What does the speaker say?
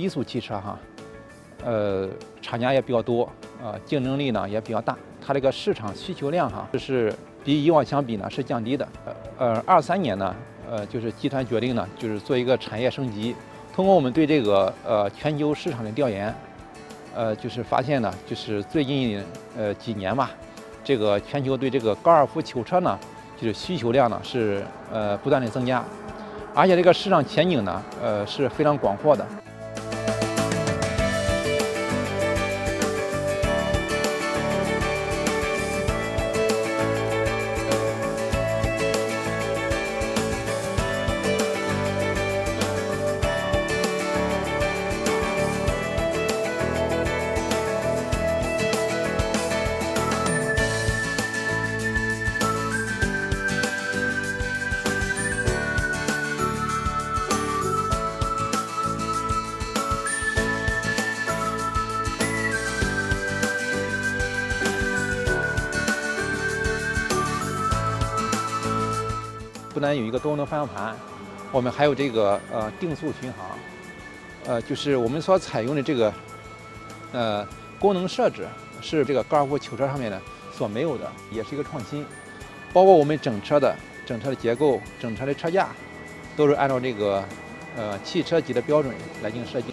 低速汽车哈，厂家也比较多，竞争力呢也比较大。它这个市场需求量哈，就是比以往相比呢是降低的。23年呢，就是集团决定呢，就是做一个产业升级。通过我们对这个全球市场的调研，就是发现呢，就是最近几年吧，这个全球对这个高尔夫球车呢，就是需求量呢是不断的增加，而且这个市场前景呢，是非常广阔的。不但有一个多功能方向盘，我们还有这个定速巡航，就是我们所采用的这个功能设置是这个高尔夫球车上面呢所没有的，也是一个创新。包括我们整车的结构、整车的车架，都是按照这个汽车级的标准来进行设计。